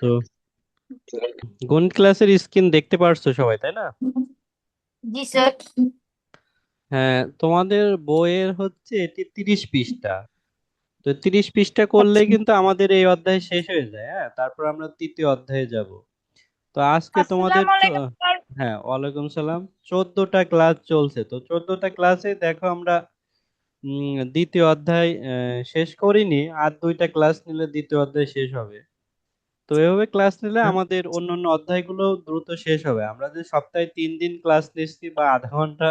তো গণিত ক্লাসের স্ক্রিন দেখতে পারছো সবাই, তাই না? জি স্যার। হ্যাঁ, তোমাদের বইয়ের হচ্ছে এটি 30 পৃষ্ঠা। তো 30 পৃষ্ঠা করলেই আচ্ছা। কিন্তু আমাদের এই অধ্যায় শেষ হয়ে যায়। হ্যাঁ, তারপর আমরা তৃতীয় অধ্যায়ে যাব। তো আজকে তোমাদের আসসালামু আলাইকুম স্যার। হ্যাঁ, ওয়ালাইকুম সালাম। 14টা ক্লাস চলছে, তো 14টা ক্লাসে দেখো আমরা দ্বিতীয় অধ্যায় শেষ করিনি। আর 2টা ক্লাস নিলে দ্বিতীয় অধ্যায় শেষ হবে। তো এভাবে ক্লাস নিলে আমাদের অন্যান্য অধ্যায়গুলো দ্রুত শেষ হবে। আমরা যে সপ্তাহে 3 দিন ক্লাস নিচ্ছি বা আধা ঘন্টা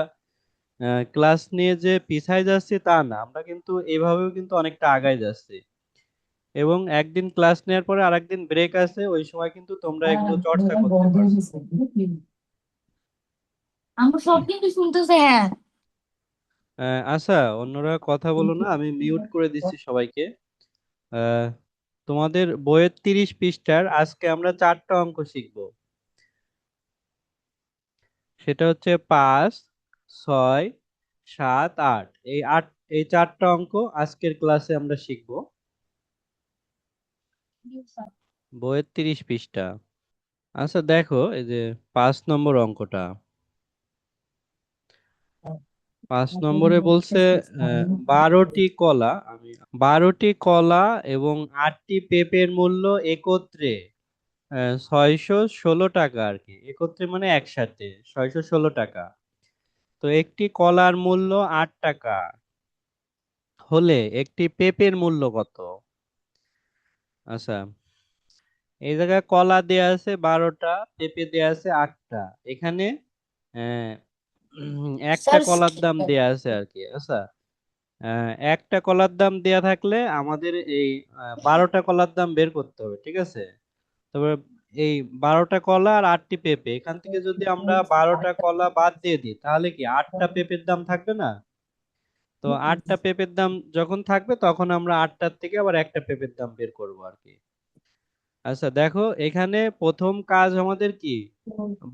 ক্লাস নিয়ে যে পিছায় যাচ্ছি তা না, আমরা কিন্তু এভাবেও কিন্তু অনেকটা আগায় যাচ্ছি। এবং একদিন ক্লাস নেওয়ার পরে আরেকদিন ব্রেক আছে, ওই সময় কিন্তু তোমরা এগুলো চর্চা করতে পারছো। আমরা সব কিন্তু শুনতেছে, হ্যাঁ। আচ্ছা, অন্যরা কথা বলো না, আমি মিউট করে দিচ্ছি সবাইকে। আহ, তোমাদের বইয়ের 30 পৃষ্ঠার আজকে আমরা 4টা অঙ্ক শিখবো। সেটা হচ্ছে 5, 6, 7, 8। এই 4টা অঙ্ক আজকের ক্লাসে আমরা শিখবো। বইয়ের 30 পৃষ্ঠা। আচ্ছা দেখো, এই যে 5 নম্বর অঙ্কটা। 5 নম্বরে বলছে আহ, 12টি কলা এবং 8টি পেঁপের মূল্য একত্রে 616 টাকা আর কি। একত্রে মানে একসাথে 616 টাকা। তো একটি কলার মূল্য 8 টাকা হলে একটি পেঁপের মূল্য কত? আচ্ছা, এই জায়গায় কলা দেয়া আছে 12টা, পেঁপে দেয়া আছে 8টা। এখানে আহ, একটা স্যার, কলার দাম দেয়া আছে আর কি। আচ্ছা, একটা কলার দাম দেয়া থাকলে আমাদের এই 12টা কলার দাম বের করতে হবে, ঠিক আছে? তবে এই 12টা কলা আর 8টি পেঁপে, এখান থেকে যদি আমরা 12টা কলা বাদ দিয়ে দিই তাহলে কি 8টা পেঁপের দাম থাকবে না? তো 8টা পেঁপের দাম যখন থাকবে তখন আমরা 8টার থেকে আবার একটা পেঁপের দাম বের করবো আর কি। আচ্ছা দেখো, এখানে প্রথম কাজ আমাদের কি?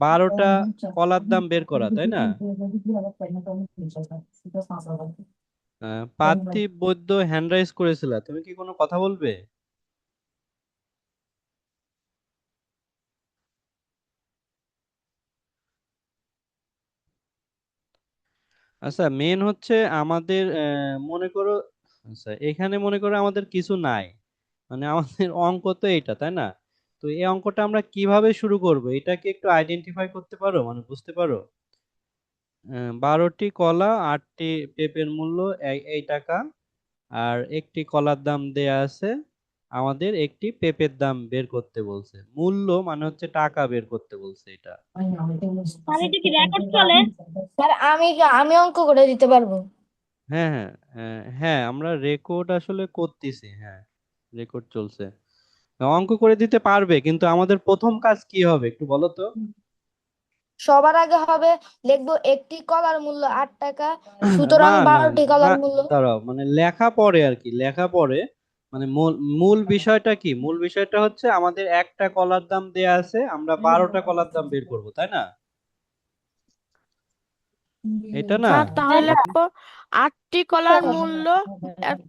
12টা কলার দাম বের করা, তাই না? পার্থিব বৈদ্য হ্যান্ড রাইজ করেছিল, তুমি কি কোনো কথা বলবে? আচ্ছা, মেন হচ্ছে আমাদের মনে করো, আচ্ছা এখানে মনে করো আমাদের কিছু নাই, মানে আমাদের অঙ্ক তো এইটা, তাই না? তো এই অঙ্কটা আমরা কিভাবে শুরু করব, এটা কি একটু আইডেন্টিফাই করতে পারো, মানে বুঝতে পারো? 12টি কলা, 8টি পেঁপের মূল্য এই টাকা, আর একটি কলার দাম দেয়া আছে। আমাদের একটি পেঁপের দাম বের করতে বলছে, মূল্য মানে হচ্ছে টাকা বের করতে বলছে এটা। স্যার, এটা কি রেকর্ড চলে? স্যার, আমি অঙ্ক করে দিতে পারবো। হ্যাঁ হ্যাঁ, হ্যাঁ আমরা রেকর্ড আসলে করতেছি, হ্যাঁ রেকর্ড চলছে। অঙ্ক করে দিতে পারবে, কিন্তু আমাদের প্রথম কাজ কি হবে একটু বলো তো? সবার আগে হবে, লিখবো একটি কলার মূল্য 8 টাকা, না সুতরাং না 12টি না, কলার মূল্য। দাঁড়াও, মানে লেখা পড়ে আর কি, লেখা পড়ে। মানে মূল মূল বিষয়টা কি? মূল বিষয়টা হচ্ছে আমাদের একটা কলার দাম দেয়া আছে, আমরা 12টা কলার দাম বের করব, তাই না? এটা না? স্যার, তাহলে লিখবো 8টি কলার মূল্য এত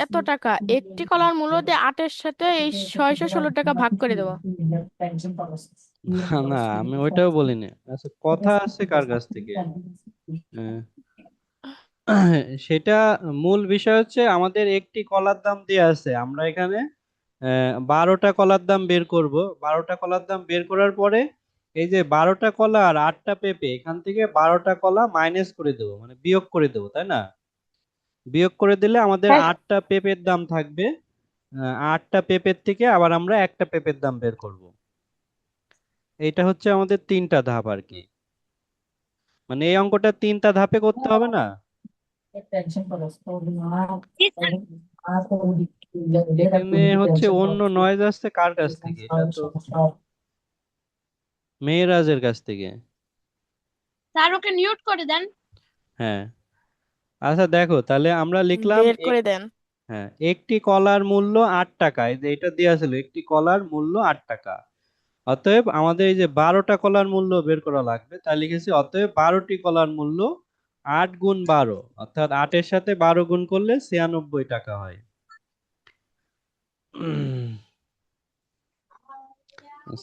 এত টাকা। একটি কলার মূল্য দিয়ে 8-এর সাথে এই 616 টাকা ভাগ করে দেবো। না না, আমি ওইটাও বলিনি। আচ্ছা, কথা আছে কার কাছ থেকে? আহ, সেটা মূল বিষয় হচ্ছে আমাদের একটি কলার দাম দেয়া আছে, আমরা এখানে 12টা কলার দাম বের করব। 12টা কলার দাম বের করার পরে এই যে 12টা কলা আর 8টা পেঁপে, এখান থেকে 12টা কলা মাইনাস করে দেবো, মানে বিয়োগ করে দেবো, তাই না? বিয়োগ করে দিলে আমাদের স্যার, 8টা পেঁপের দাম থাকবে। 8টা পেঁপের থেকে আবার আমরা একটা পেঁপের দাম বের করব। এইটা হচ্ছে আমাদের 3টা ধাপ আর কি। মানে এই অঙ্কটা 3টা ধাপে করতে হবে না? জি স্যার। এখানে হচ্ছে অন্য নয়েজ আসছে কার কাছ থেকে? এটা তো মেয়েরাজের কাছ থেকে। স্যার, ওকে মিউট করে দেন। হ্যাঁ, আচ্ছা দেখো তাহলে আমরা লিখলাম বের করে দেন। হ্যাঁ, একটি কলার মূল্য 8 টাকা, এই যে এটা দেওয়া ছিল একটি কলার মূল্য 8 টাকা। অতএব আমাদের এই যে 12টা কলার মূল্য বের করা লাগবে, তাই লিখেছি অতএব 12টি কলার মূল্য 8 গুণ 12, অর্থাৎ 8-এর সাথে 12 গুণ করলে 96 টাকা হয়।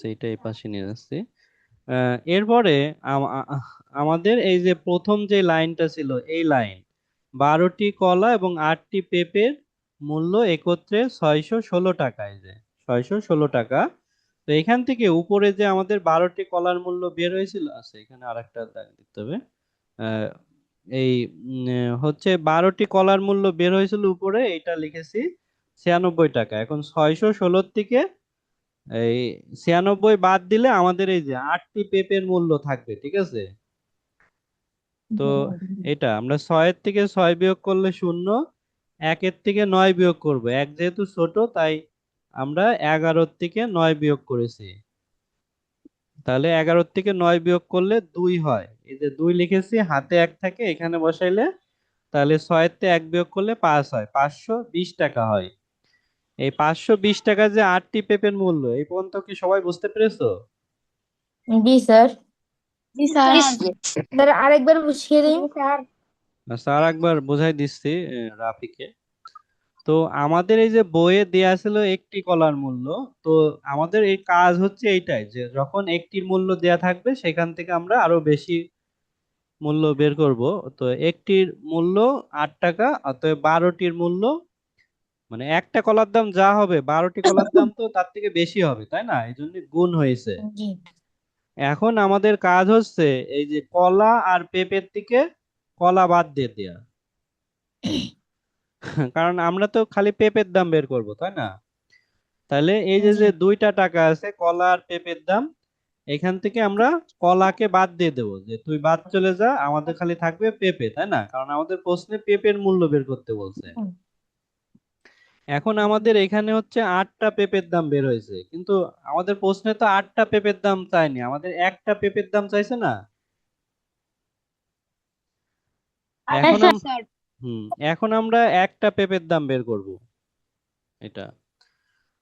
সেইটা এই পাশে নিয়ে যাচ্ছি। এরপরে আমাদের এই যে প্রথম যে লাইনটা ছিল এই লাইন, 12টি কলা এবং 8টি পেঁপের মূল্য একত্রে 616 টাকা। এই যে 616 টাকা। তো এখান থেকে উপরে যে আমাদের 12টি কলার মূল্য বের হয়েছিল, আচ্ছা এখানে আরেকটা দাগ দিতে হবে। আহ, এই হচ্ছে 12টি কলার মূল্য বের হয়েছিল উপরে, এটা লিখেছি 96 টাকা। এখন 616 থেকে এই 96 বাদ দিলে আমাদের এই যে 8টি পেঁপের মূল্য থাকবে, ঠিক আছে? তো এটা আমরা 6-এর থেকে 6 বিয়োগ করলে 0, 1-এর থেকে 9 বিয়োগ করব, 1 যেহেতু ছোট তাই আমরা 11-র থেকে 9 বিয়োগ করেছি। তাহলে 11-র থেকে 9 বিয়োগ করলে 2 হয়, এই যে 2 লিখেছি, হাতে 1 থাকে, এখানে বসাইলে তাহলে 6-এর থেকে 1 বিয়োগ করলে 5 হয়, 520 টাকা হয়। এই 520 টাকা যে 8টি পেঁপের মূল্য, এই পর্যন্ত কি সবাই বুঝতে পেরেছো? জি স্যার। জি স্যার। স্যার আরেকবার বুঝিয়ে দিন স্যার। স্যার একবার বোঝাই দিচ্ছি রাফিকে। তো আমাদের এই যে বইয়ে দেয়া ছিল একটি কলার মূল্য, তো আমাদের এই কাজ হচ্ছে এইটাই যে যখন একটির মূল্য দেয়া থাকবে সেখান থেকে আমরা আরো বেশি মূল্য বের করব। তো একটির মূল্য 8 টাকা, অতএব 12টির মূল্য, মানে একটা কলার দাম যা হবে 12টি কলার দাম তো তার থেকে বেশি হবে, তাই না? এই জন্য গুণ হয়েছে। জি। এখন আমাদের কাজ হচ্ছে এই যে কলা আর পেঁপের থেকে কলা বাদ দিয়ে দেয়া। কারণ আমরা তো খালি পেঁপের দাম বের করব, তাই না? তাহলে এই যে জি। যে 2টা টাকা আছে কলা আর পেঁপের দাম, এখান থেকে আমরা কলাকে বাদ দিয়ে দেবো, যে তুই বাদ চলে যা, আমাদের খালি থাকবে পেঁপে, তাই না? কারণ আমাদের প্রশ্নে পেঁপের মূল্য বের করতে বলছে। এখন আমাদের এখানে হচ্ছে 8টা পেঁপের দাম বের হয়েছে, কিন্তু আমাদের প্রশ্নে তো 8টা পেঁপের দাম চাইনি, আমাদের একটা পেঁপের দাম চাইছে না। এখন স্যার। এখন আমরা একটা পেঁপের দাম বের করব, এটা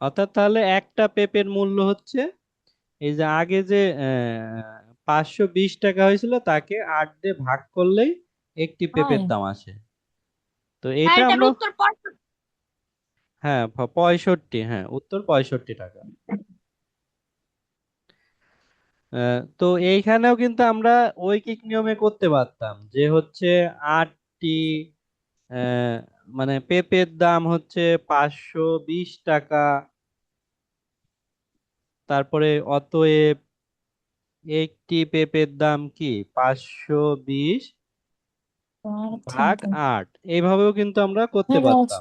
অর্থাৎ তাহলে একটা পেঁপের মূল্য হচ্ছে এই যে আগে যে 520 টাকা হয়েছিল তাকে 8 দিয়ে ভাগ করলেই একটি পেঁপের দাম আসে। তো এটা এটার আমরা, উত্তর হ্যাঁ 65, হ্যাঁ উত্তর 65 টাকা। তো এইখানেও কিন্তু আমরা ঐকিক নিয়মে করতে পারতাম, যে হচ্ছে 8টি আহ, মানে পেঁপের দাম হচ্ছে 520 টাকা, তারপরে অতএব একটি পেঁপের দাম কি 520 ভাগ 8, এইভাবেও কিন্তু আমরা করতে পারতাম।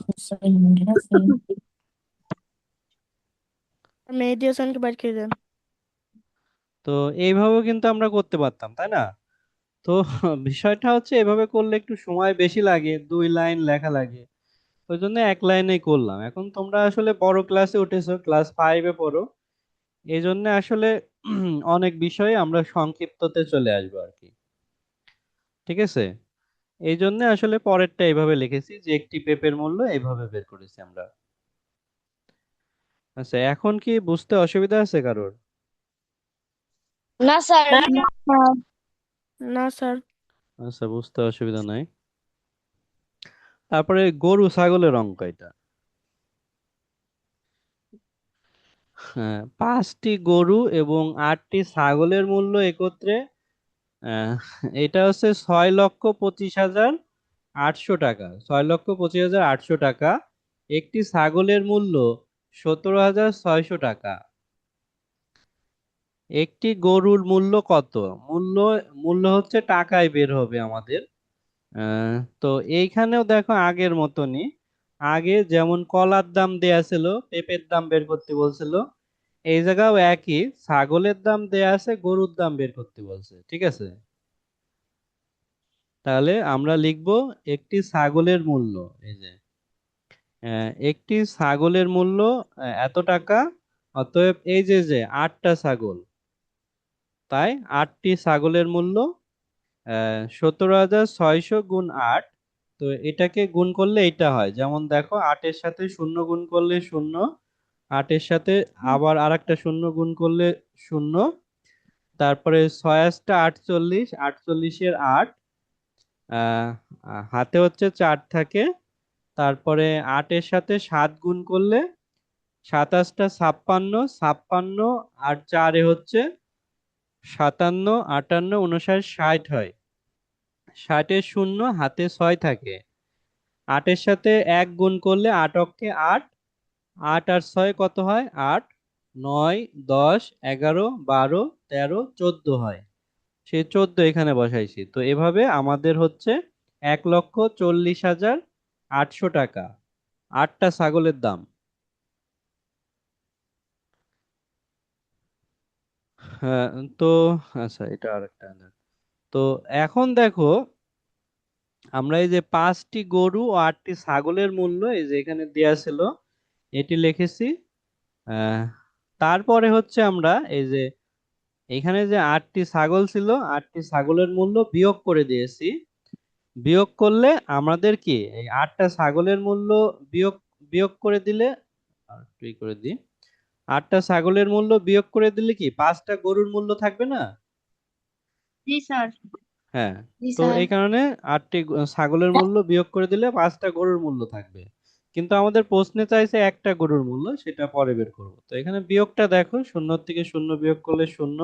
মেহেদী হাসানকে বাইর করে দেন। তো এইভাবেও কিন্তু আমরা করতে পারতাম, তাই না? তো বিষয়টা হচ্ছে এভাবে করলে একটু সময় বেশি লাগে, 2 লাইন লেখা লাগে, ওই জন্য 1 লাইনেই করলাম। এখন তোমরা আসলে বড় ক্লাসে উঠেছো, ক্লাস 5-এ পড়ো, এই জন্য আসলে অনেক বিষয়ে আমরা সংক্ষিপ্ততে চলে আসবো আর কি, ঠিক আছে? এই জন্য আসলে পরেরটা এইভাবে লিখেছি যে একটি পেপের মূল্য এইভাবে বের করেছি আমরা। আচ্ছা এখন কি বুঝতে অসুবিধা আছে কারোর? না স্যার। না স্যার। আচ্ছা বুঝতে অসুবিধা নাই। তারপরে গরু ছাগলের অঙ্ক এটা। হ্যাঁ, 5টি গরু এবং 8টি ছাগলের মূল্য একত্রে আহ, এটা হচ্ছে 6,25,800 টাকা। 6,25,800 টাকা। একটি ছাগলের মূল্য 17,600 টাকা। একটি গরুর মূল্য কত? মূল্য মূল্য হচ্ছে টাকায় বের হবে আমাদের। আহ, তো এইখানেও দেখো আগের মতনই, আগে যেমন কলার দাম দেয়া ছিল, পেঁপের দাম বের করতে বলছিল, এই জায়গাও একই, ছাগলের দাম দেয়া আছে, গরুর দাম বের করতে বলছে, ঠিক আছে? তাহলে আমরা লিখব একটি ছাগলের মূল্য, এই যে একটি ছাগলের মূল্য এত টাকা, অতএব এই যে যে 8টা ছাগল, তাই 8টি ছাগলের মূল্য 17,600 গুণ 8। তো এটাকে গুণ করলে এটা হয়, যেমন দেখো 8-এর সাথে 0 গুণ করলে 0, 8-এর সাথে আবার আরেকটা 0 গুণ করলে 0, তারপরে 6 48, 48-এর 8, আহ হাতে হচ্ছে 4 থাকে, তারপরে 8-এর সাথে 7 গুণ করলে সাতাশটা 56, 56 আর 4 হচ্ছে 57, 58, 59, 60 হয়। 60-এর শূন্য হাতে 6 থাকে। 8-এর সাথে 1 গুণ করলে 8 অক্ষে 8, 8 আর 6 কত হয়? 8, 9, 10, 11, 12, 13, 14 হয়। সেই 14 এখানে বসাইছি। তো এভাবে আমাদের হচ্ছে 1,40,800 টাকা 8টা ছাগলের দাম। হ্যাঁ, তো আচ্ছা, এটা আরেকটা। তো এখন দেখো, আমরা এই যে 5টি গরু ও 8টি ছাগলের মূল্য এই যে এখানে দেয়া ছিল, এটি লিখেছি। আহ, তারপরে হচ্ছে আমরা এই যে এখানে যে 8টি ছাগল ছিল, 8টি ছাগলের মূল্য বিয়োগ করে দিয়েছি। বিয়োগ করলে আমাদের কি এই 8টা ছাগলের মূল্য বিয়োগ বিয়োগ করে দিলে, আর একটু ই করে দিই, 8টা ছাগলের মূল্য বিয়োগ করে দিলে কি 5টা গরুর মূল্য থাকবে না? জি স্যার। হ্যাঁ। জি তো স্যার। এই কারণে 8টি ছাগলের মূল্য বিয়োগ করে দিলে 5টা গরুর মূল্য থাকবে। কিন্তু আমাদের প্রশ্নে চাইছে একটা গরুর মূল্য, সেটা পরে বের করব। তো এখানে বিয়োগটা দেখো, শূন্য থেকে শূন্য বিয়োগ করলে শূন্য,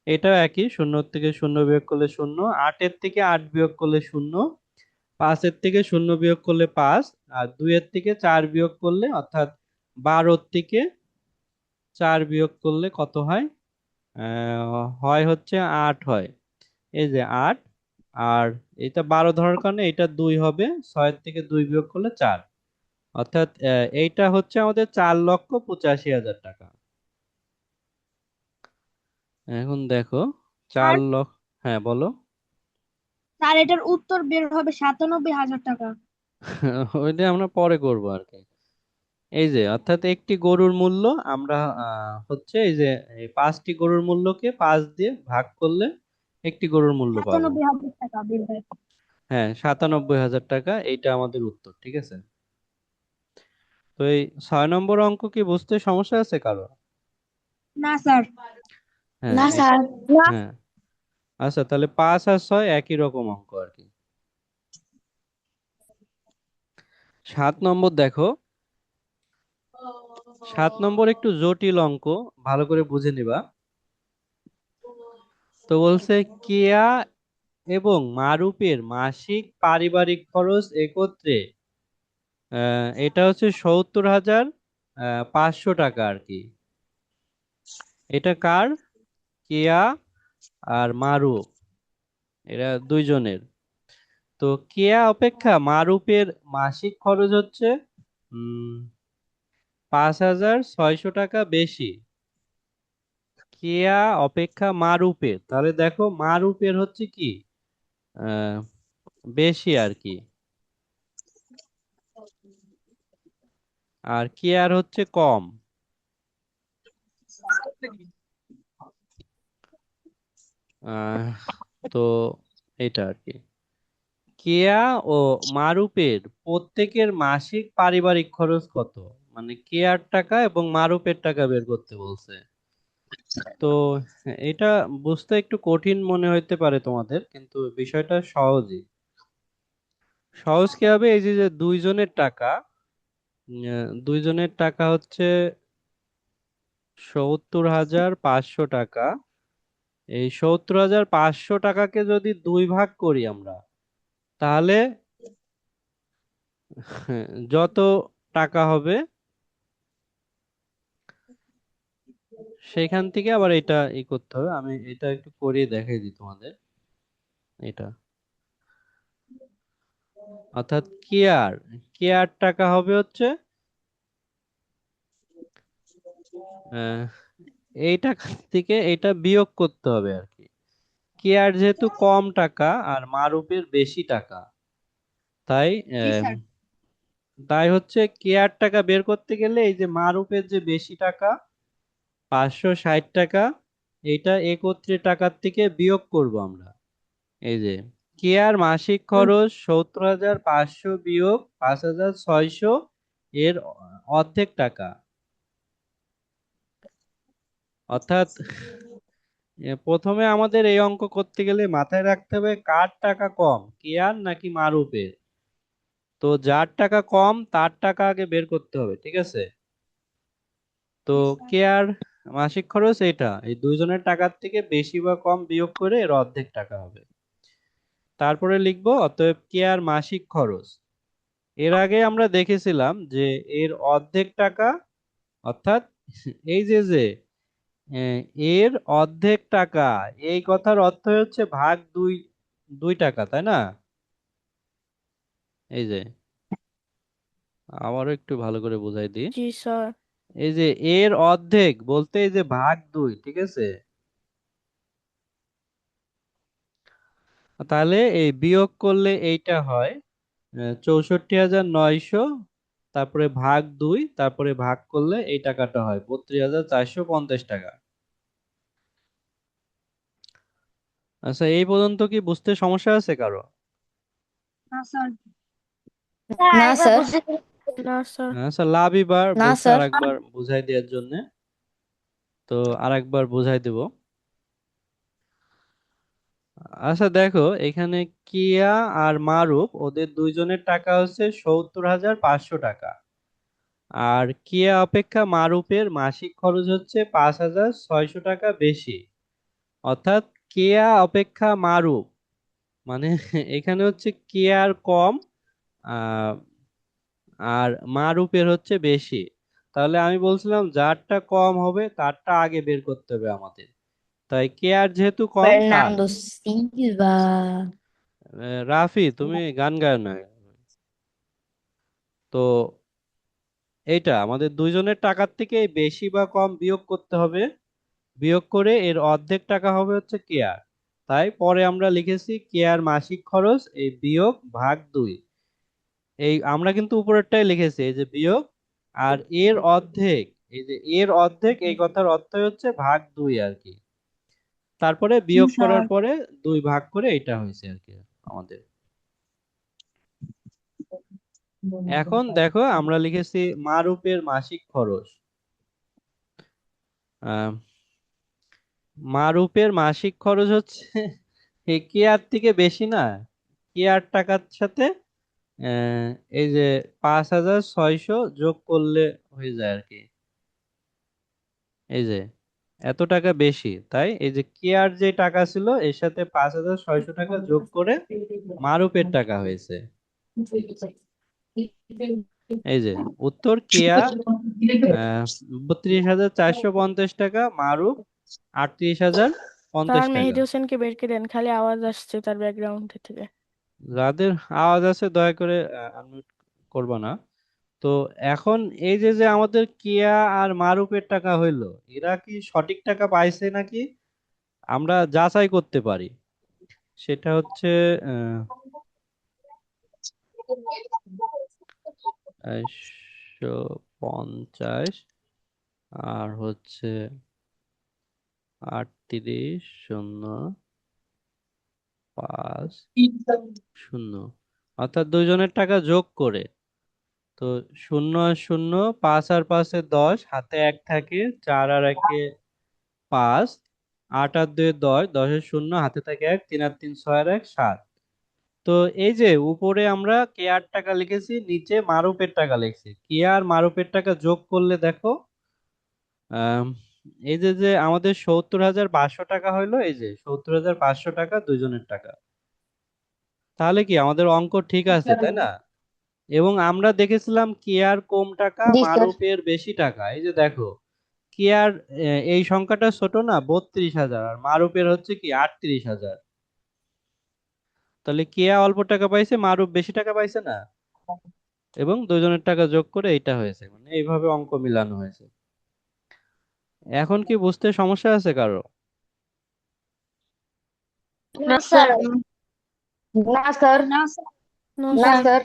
এটাও একই, শূন্য থেকে শূন্য বিয়োগ করলে শূন্য, 8-এর থেকে 8 বিয়োগ করলে শূন্য, 5-এর থেকে শূন্য বিয়োগ করলে 5, আর 2-এর থেকে 4 বিয়োগ করলে, অর্থাৎ 12-র থেকে 4 বিয়োগ করলে কত হয়? হয় হচ্ছে 8 হয়। এই যে 8, আর এটা 12 ধরার কারণে এটা 2 হবে, 6-এর থেকে 2 বিয়োগ করলে 4, অর্থাৎ এইটা হচ্ছে আমাদের 4,85,000 টাকা। এখন দেখো, চার স্যার, লক্ষ হ্যাঁ বলো। স্যার এটার উত্তর বের হবে 97,000 টাকা। ওইটা আমরা পরে করব আর কি। এই যে অর্থাৎ একটি গরুর মূল্য আমরা হচ্ছে এই যে এই 5টি গরুর মূল্যকে 5 দিয়ে ভাগ করলে একটি গরুর মূল্য পাবো। 97,000 টাকা বের হয়। হ্যাঁ, 97,000 টাকা, এইটা আমাদের উত্তর। ঠিক আছে। তো এই 6 নম্বর অঙ্ক কি বুঝতে সমস্যা আছে কারো? না স্যার। হ্যাঁ না স্যার। না। হ্যাঁ, আচ্ছা, তাহলে 5 আর 6 একই রকম অঙ্ক আর কি। 7 নম্বর দেখো, 7 নম্বর একটু জটিল অঙ্ক, ভালো করে বুঝে নিবা। তো বলছে কেয়া এবং মারুপের মাসিক পারিবারিক খরচ একত্রে এটা হচ্ছে 70,500 টাকা আর কি। এটা কার? কেয়া আর মারুপ, এরা দুইজনের। তো কেয়া অপেক্ষা মারুপের মাসিক খরচ হচ্ছে 5,600 টাকা বেশি। কেয়া অপেক্ষা মারুপের, তাহলে দেখো মারুপের হচ্ছে কি আহ বেশি আর কি, আর কেয়ার হচ্ছে কম। আহ তো এটা আর কি, কেয়া ও মারুপের প্রত্যেকের মাসিক পারিবারিক খরচ কত, মানে কেয়ার টাকা এবং মারুপের টাকা বের করতে বলছে। তো এটা বুঝতে একটু কঠিন মনে হইতে পারে তোমাদের, কিন্তু বিষয়টা সহজই। সহজ কি হবে, এই যে যে দুইজনের টাকা, দুইজনের টাকা হচ্ছে 70,500 টাকা। এই 70,500 টাকাকে যদি 2 ভাগ করি আমরা, তাহলে যত টাকা হবে সেখান থেকে আবার এটা করতে হবে। আমি এটা একটু করিয়ে দেখাই দিই তোমাদের। এটা অর্থাৎ কেয়ার, কেয়ার টাকা হবে হচ্ছে আহ, এই টাকা থেকে এটা বিয়োগ করতে হবে আর কি। কেয়ার যেহেতু কম টাকা আর মারুপের বেশি টাকা, তাই জি স্যার। তাই হচ্ছে কেয়ার টাকা বের করতে গেলে এই যে মারুপের যে বেশি টাকা 560 টাকা, এটা একত্রে টাকার থেকে বিয়োগ করব আমরা। এই যে কেয়ার মাসিক খরচ 70,500 বিয়োগ 5,600, এর অর্ধেক টাকা। অর্থাৎ প্রথমে আমাদের এই অঙ্ক করতে গেলে মাথায় রাখতে হবে কার টাকা কম, কেয়ার নাকি মারুপের। তো যার টাকা কম তার টাকা আগে বের করতে হবে। ঠিক আছে। তো কেয়ার মাসিক খরচ এটা, এই দুইজনের টাকার থেকে বেশি বা কম বিয়োগ করে এর অর্ধেক টাকা হবে। তারপরে লিখবো অতএব কেয়ার মাসিক খরচ। এর আগে আমরা দেখেছিলাম যে এর অর্ধেক টাকা, অর্থাৎ এই যে আহ, এর অর্ধেক টাকা, এই কথার অর্থ হচ্ছে ভাগ দুই, 2 টাকা, তাই না? এই যে আবারও একটু ভালো করে বুঝাই দিই। জি স্যার। এই যে এর অর্ধেক বলতে এই যে ভাগ 2, ঠিক আছে? তাহলে এই বিয়োগ করলে এইটা হয় 64,900, তারপরে ভাগ 2, তারপরে ভাগ করলে এই টাকাটা হয় 32,450 টাকা। আচ্ছা, এই পর্যন্ত কি বুঝতে সমস্যা আছে কারো? স্যার না একবার স্যার। বুঝতে না স্যার। আচ্ছা, লাবিবার না বলছে স্যার। আরেকবার বুঝাই দেওয়ার জন্য, তো আরেকবার বুঝাই দেব। আচ্ছা দেখো, এখানে কিয়া আর মারুফ ওদের দুইজনের টাকা হচ্ছে 70,500 টাকা, আর কিয়া অপেক্ষা মারুফের মাসিক খরচ হচ্ছে 5,600 টাকা বেশি। অর্থাৎ কেয়া অপেক্ষা মারুফ, মানে এখানে হচ্ছে কেয়ার কম আহ, আর মারুফের হচ্ছে বেশি। তাহলে আমি বলছিলাম যারটা কম হবে তারটা আগে বের করতে হবে আমাদের, তাই কেয়ার যেহেতু কম তার। Fernando Silva. রাফি, তুমি গান গায় না? তো এইটা আমাদের দুইজনের টাকার থেকে এই বেশি বা কম বিয়োগ করতে হবে, বিয়োগ করে এর অর্ধেক টাকা হবে হচ্ছে কেয়ার। তাই পরে আমরা লিখেছি কেয়ার মাসিক খরচ এই বিয়োগ ভাগ 2। এই আমরা কিন্তু উপরেরটাই লিখেছি, এই যে বিয়োগ আর এর অর্ধেক, এই যে এর অর্ধেক, এই কথার অর্থ হচ্ছে ভাগ 2 আর কি। তারপরে বিয়োগ করার পরে 2 ভাগ করে এটা হয়েছে আর কি আমাদের। এখন দেখো আমরা লিখেছি মারুপের মাসিক খরচ। আহ মারুপের মাসিক খরচ হচ্ছে এই কেয়ার থেকে বেশি না, কেয়ার টাকার সাথে আহ, এই যে 5,600 যোগ করলে হয়ে যায় আর কি। এই যে এত টাকা বেশি, তাই এই যে কেয়ার যে টাকা ছিল এর সাথে 5,600 টাকা যোগ করে মারুপের টাকা হয়েছে। এই যে উত্তর কেয়া 32,450 টাকা, মারুপ স্যার 38,50 টাকা। মেহেদি হোসেনকে বের করে দেন, খালি আওয়াজ আসছে তার ব্যাকগ্রাউন্ড থেকে। যাদের আওয়াজ আছে দয়া করে আনমিউট করবা না। তো এখন এই যে আমাদের কেয়া আর মারুপের টাকা হইলো, এরা কি সঠিক টাকা পাইছে নাকি আমরা যাচাই করতে পারি। সেটা হচ্ছে 250 আর হচ্ছে 38,005,0, অর্থাৎ দুইজনের টাকা যোগ করে। তো 0 আর 0, 5 আর 5-এ 10, হাতে 1 থাকে, 4 আর 1-এ 5, 8 আর 2-এ 10, 10-এর 0 হাতে থাকে 1, 3 আর 3 6 আর 1 7। তো এই যে উপরে আমরা কেয়ার টাকা লিখেছি, নিচে মারুপের টাকা লিখছি, কেয়ার মারুপের টাকা যোগ করলে দেখো আম, এই যে আমাদের 70,500 টাকা হইলো, এই যে 70,500 টাকা দুইজনের টাকা। তাহলে কি আমাদের অঙ্ক ঠিক আছে, তাই না? এবং আমরা দেখেছিলাম কেয়ার কম টাকা, জি স্যার। মারুপের বেশি টাকা। এই যে দেখো কেয়ার এই সংখ্যাটা ছোট না, 32,000, আর মারুপের হচ্ছে কি 38,000। তাহলে কেয়া অল্প টাকা পাইছে, মারুপ বেশি টাকা পাইছে না? এবং দুজনের টাকা যোগ করে এইটা হয়েছে, মানে এইভাবে অঙ্ক মিলানো হয়েছে। এখন কি বুঝতে সমস্যা আছে কারো? না স্যার। না স্যার। না স্যার। নো না স্যার। স্যার।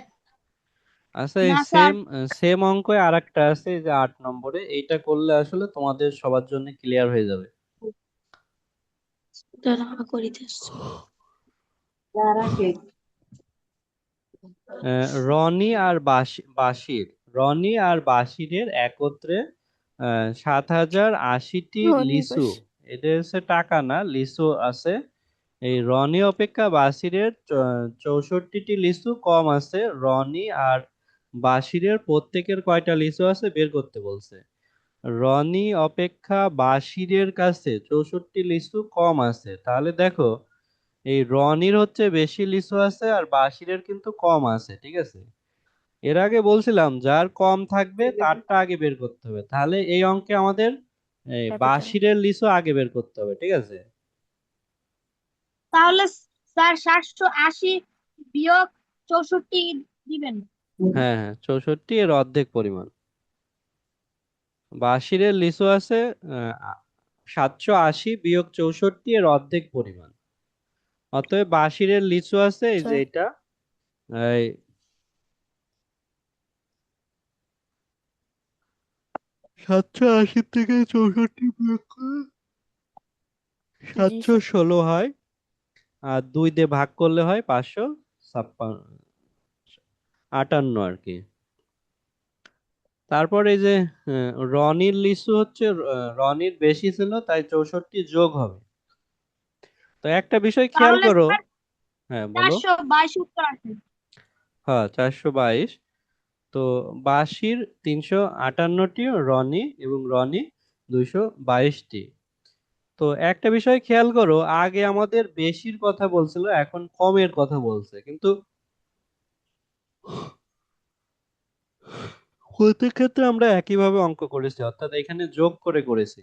আচ্ছা, এই না স্যার। সেম সেম অঙ্ক আর একটা আছে, এই যে 8 নম্বরে, এইটা করলে আসলে তোমাদের সবার জন্য ক্লিয়ার হয়ে যাবে। রনি আর বাসির, রনি আর বাসিরের একত্রে 7,080টি ধনী লিচু। বাস। এটা হচ্ছে টাকা না, লিচু আছে। এই রনি অপেক্ষা বাসিরের 64টি লিচু কম আছে। রনি আর বাসিরের প্রত্যেকের কয়টা লিচু আছে বের করতে বলছে। রনি অপেক্ষা বাশিরের কাছে 64 লিচু কম আছে, তাহলে দেখো এই রনির হচ্ছে বেশি লিচু আছে আর বাশিরের কিন্তু কম আছে, ঠিক আছে। এর আগে বলছিলাম যার কম থাকবে তারটা আগে বের করতে হবে, তাহলে এই অঙ্কে আমাদের এই ক্যাপিটাল। বাশিরের লিচু আগে বের করতে হবে, ঠিক আছে। তাহলে স্যার 780 বিয়োগ 64 দিবেন। হ্যাঁ হ্যাঁ, 64 এর অর্ধেক পরিমাণ। বাশিরের লিচু আছে 780 বিয়োগ 64 এর অর্ধেক পরিমাণ। অতএব বাশিরের লিচু আছে এই যে স্যার এটা, এই 780 থেকে 64 বিয়োগ করে জি স্যার। 716 হয়, আর 2 দিয়ে ভাগ করলে হয় 558 আর কি। তারপর এই যে রনির লিচু হচ্ছে রনির বেশি ছিল তাই 64 যোগ হবে। তো একটা বিষয় খেয়াল তাহলে করো। স্যার হ্যাঁ বলো। 422 উত্তর আছে। হ্যাঁ 422। তো বাঁশির 358টি, রনি এবং রনি 222টি। তো একটা বিষয় খেয়াল করো, আগে আমাদের বেশির কথা বলছিল, এখন কমের কথা বলছে, কিন্তু প্রত্যেক ক্ষেত্রে আমরা একইভাবে অঙ্ক করেছি, অর্থাৎ এখানে যোগ করে করেছি।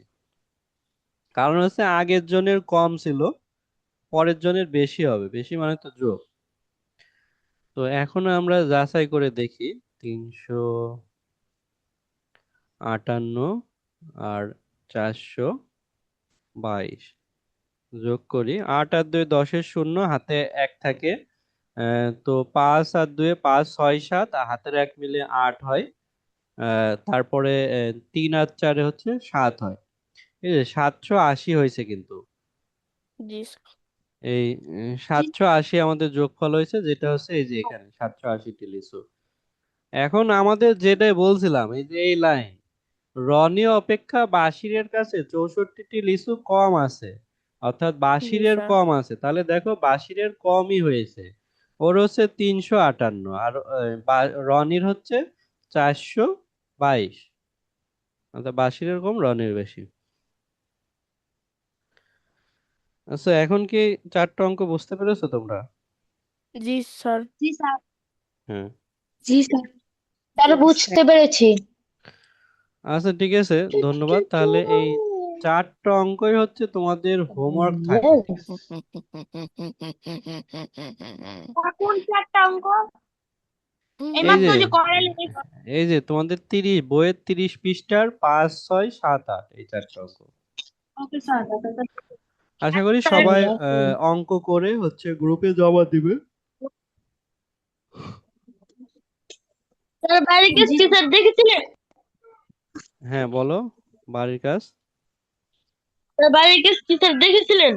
কারণ হচ্ছে আগের জনের কম ছিল, পরের জনের বেশি হবে, বেশি মানে তো যোগ। তো এখন আমরা যাচাই করে দেখি, 358 আর 422 যোগ করি। 8 আর 2 10-এর শূন্য, হাতে এক থাকে। তো 5 আর 2 5 6 7, আর হাতের এক মিলে 8 হয়। তারপরে 3 আর 4 হচ্ছে 7 হয়। এই যে 780 হয়েছে কিন্তু। জি স্যার। এই জি 780 আমাদের যোগফল হয়েছে, যেটা হচ্ছে এই যে এখানে 780টি লিচু। এখন আমাদের যেটাই বলছিলাম, এই যে এই লাইন, রনি অপেক্ষা বাশিরের কাছে 64টি লিচু কম আছে, অর্থাৎ জি বাশিরের স্যার। কম আছে, তাহলে দেখো বাশিরের কমই হয়েছে। ওর হচ্ছে 358 আর রনির হচ্ছে 422, অর্থাৎ বাশিরের কম রনির বেশি। আচ্ছা, এখন কি চারটা অঙ্ক বুঝতে পেরেছো তোমরা? জি স্যার। জি স্যার। হ্যাঁ। জি স্যার। স্যার বুঝতে পেরেছি। আচ্ছা ঠিক আছে, ধন্যবাদ। তাহলে এই চারটা অঙ্কই হচ্ছে তোমাদের হোমওয়ার্ক থাকবে, ঠিক আছে। কোন চারটা অঙ্ক? এই এই মাত্র যে যে করাইলেন তোমাদের 30 বইয়ের 30 পৃষ্ঠার 5 6 7 8, এই চারটা অঙ্ক। Okay sir. আশা করি স্যার সবাই অঙ্ক করে হচ্ছে গ্রুপে জমা দিবে। স্যার বাইরে কি স্যার দেখেছিলেন? হ্যাঁ বলো, বাড়ির কাজ। স্যার বাইরে কি স্যার দেখেছিলেন?